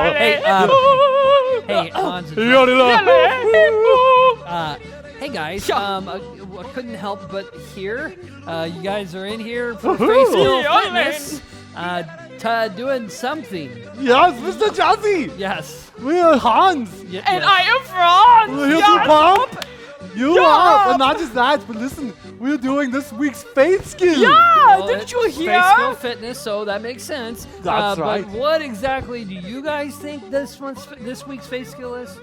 Hey, Hanz. Hey guys, I couldn't help but hear you guys are in here for Face Fitness, doing something. Yes, Mr. Jazzy. Yes. We are Hanz. And I am Frans. We're here to pump you up. And not just that, but listen, we're doing this week's faith skill. Yeah, Well, didn't you it's hear? Face Skill Fitness, so that makes sense. That's right. But what exactly do you guys think this week's face skill is?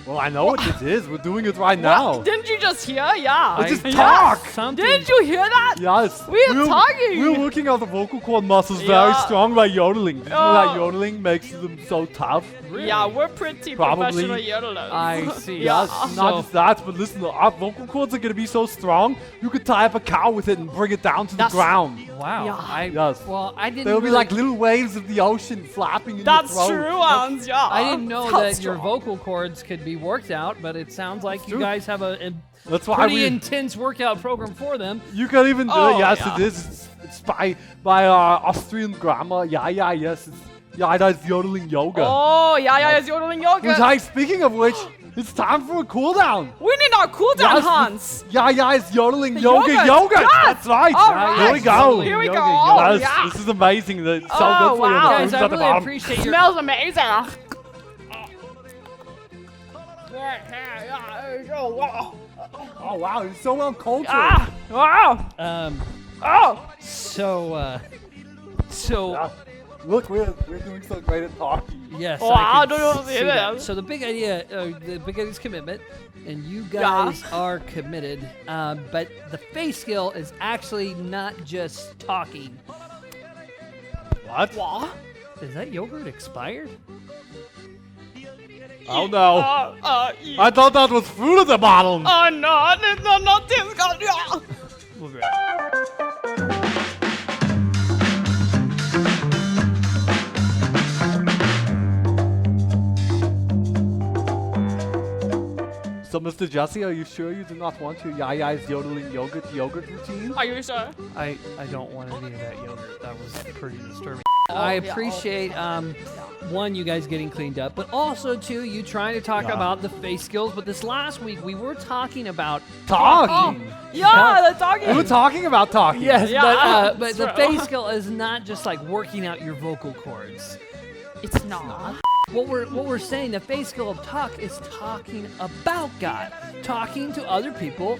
Well, I know what this is. We're doing it right now. Didn't you just hear? Yeah. Let's just talk. Something. Didn't you hear that? Yes. We're talking. We're working out the vocal cord muscles very strong by yodeling. Did you know that yodeling makes them so tough? Really? Yeah, we're pretty Probably. professional yodelers. I see. Yes, So- not just that, but listen, our vocal cords are going to be so strong, you could tie up a cow with it and bring it down to the ground. Wow. Yeah. Yes. Well, I didn't. They'll be really- like little waves of the ocean flapping in That's your throat. true, Hanz. Yeah. I didn't know That's that your strong. vocal cords could be worked out, but it sounds like you true. guys have a That's why pretty we... intense workout program for them. You can even do Oh, it. Yes, yeah. it is. It's by Austrian grammar. Yes. Yeah, that's yodeling yoga. Oh, yeah, it's yodeling yoga. Hey, speaking of which, it's time for a cool down. We need our cooldown, Hanz. Yeah, it's yodeling Yoga. yoga. Yes. That's right. All Here we right. go. Here we Yoga, go. yoga. Oh, Yes, yeah. this is amazing. It's so Oh, good for you. wow. The Guys, food's I at the really bottom. appreciate your. Smells amazing. Oh wow, it's so well cultured. Ah, wow. Oh. So. Yeah. Look, we're doing so great at talking. Yes. Wow, I don't can know see it that. is. So the big idea is commitment, and you guys are committed. But the face skill is actually not just talking. What? What? Is that yogurt expired? Oh no. Yeah. I thought that was fruit at the bottom. Oh no, it's not this guy. Yeah. We'll be right back. So, Mr. Jesse, are you sure you do not want your Yaya's yodeling yogurt routine? Are you sure? I don't want any of that yogurt. That was pretty disturbing. I appreciate one, you guys getting cleaned up, but also two, you trying to talk about the face skills. But this last week we were talking about Talking. Yeah, the talking. We were talking about talking. Yes, Yeah, but the true. face skill is not just like working out your vocal cords. It's not. What we're saying, the face skill of talk is talking about God, talking to other people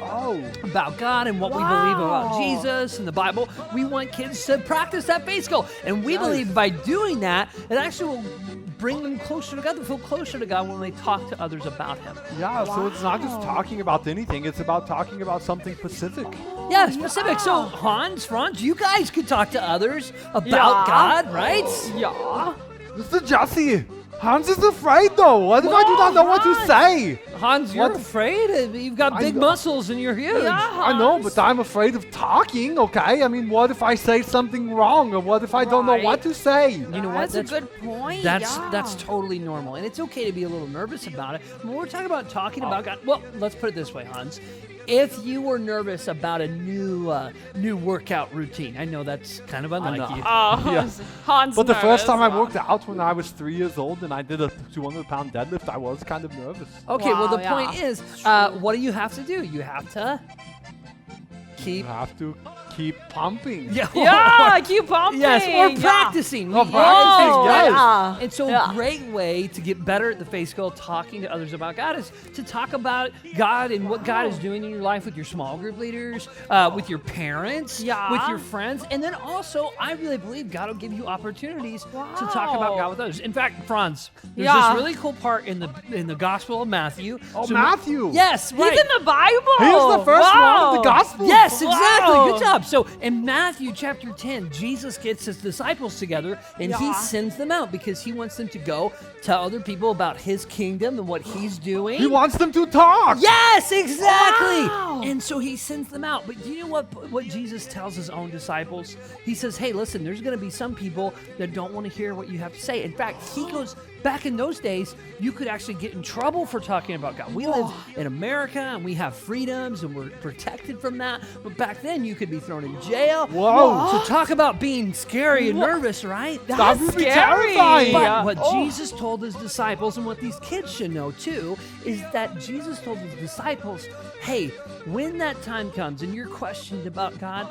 about God and what we believe about Jesus and the Bible. We want kids to practice that face skill, and we believe by doing that, it actually will bring them closer to God. They'll feel closer to God when they talk to others about Him. Yeah, so it's not just talking about anything, it's about talking about something specific. Yeah, specific. So Hanz, Frans, you guys could talk to others about God, right? Yeah. Mr. Jesse, Hanz is afraid though. What if I do not know what to say? Hanz, you're What? afraid? You've got big muscles and you're huge. I know, but I'm afraid of talking, okay? I mean, what if I say something wrong? Or what if I don't know what to say? You know what? That's a good point. That's totally normal, and it's okay to be a little nervous about it. When we're talking about talking about God, well, let's put it this way, Hanz. If you were nervous about a new workout routine, I know that's kind of unlike you. Yeah. Hanz But the first time I nervous. worked out when I was 3 years old and I did a 200-pound deadlift, I was kind of nervous. Okay, well the Wow, point yeah. is, what do you have to do? You have to You keep. have to keep pumping. Yeah, keep pumping. Yes, or yeah. practicing. Oh, We practicing, all- yes. Yeah. And so Yeah. a great way to get better at the face skill, talking to others about God, is to talk about God and what God is doing in your life with your small group leaders, with your parents, Yeah. with your friends. And then also, I really believe God will give you opportunities to talk about God with others. In fact, Frans, there's Yeah. this really cool part in the Gospel of Matthew. Oh, So- Matthew. Yes, right. He's in the Bible. He's the first one of the Wow. gospel. Yes, exactly. Wow. Good job. So in Matthew chapter 10, Jesus gets his disciples together and he sends them out because he wants them to go tell other people about his kingdom and what he's doing. He wants them to talk. Yes, exactly. Wow. And so he sends them out. But do you know what Jesus tells his own disciples? He says, hey, listen, there's going to be some people that don't want to hear what you have to say. In fact, he goes, back in those days, you could actually get in trouble for talking about God. We live in America and we have freedoms and we're protected from that. But back then, you could be thrown in jail. Whoa. So talk about being scary and nervous, right? That would be scary. terrifying. But what Jesus told his disciples, and what these kids should know too, is that Jesus told his disciples, hey, when that time comes and you're questioned about God,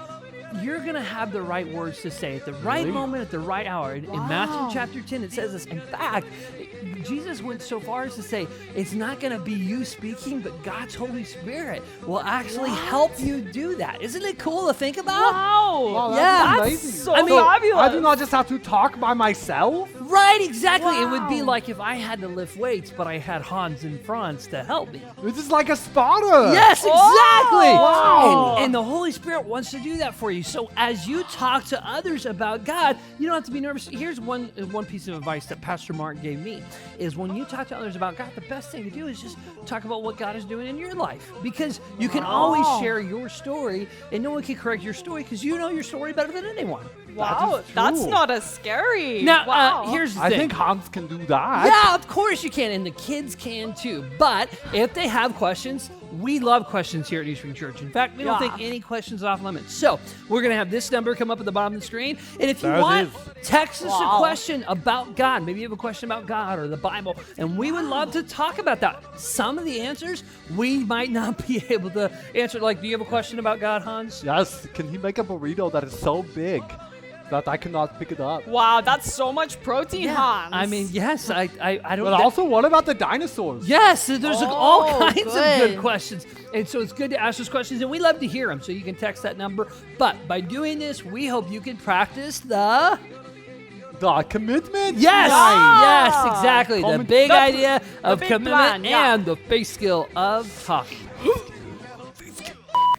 you're going to have the right words to say at the right moment, at the right hour. In Matthew chapter 10, it says this. In fact, Jesus went so far as to say, it's not going to be you speaking, but God's Holy Spirit will actually help you do that. Isn't it cool to think about? Wow. Wow, Yeah. that's That's amazing. so I mean, fabulous. I do not just have to talk by myself. Right, exactly. It would be Wow. like if I had to lift weights, but I had Hanz and Frans to help me. This is like a spotter. Yes, exactly. Wow. And the Holy Spirit wants to do that for you. So as you talk to others about God, you don't have to be nervous. Here's one piece of advice that Pastor Mark gave me, is when you talk to others about God, the best thing to do is just talk about what God is doing in your life. Because you can always share your story, and no one can correct your story because you know your story better than anyone. Wow, is that's true. not as scary. Now, wow. here's the I thing. think Hanz can do that. Yeah, of course you can, and the kids can too. But if they have questions, we love questions here at Eastern Church. In fact, we don't think any questions off limits. So we're going to have this number come up at the bottom of the screen. And if you There it want, is. text us a Wow. question about God. Maybe you have a question about God or the Bible, and we would love to talk about that. Some of the answers we might not be able to answer. Like, do you have a question about God, Hans? Yes. Can he make a burrito that is so big that I cannot pick it up? Wow, that's so much protein, Hans. I mean, yes, I don't. But also, what about the dinosaurs? Yes, there's all Oh, kinds of good good. questions. And so it's good to ask those questions, and we love to hear them. So you can text that number. But by doing this, we hope you can practice the... The commitment? Yes! Yeah. Yes, exactly. The Comment- big the- idea of big commitment plan, yeah. and the face skill of talking.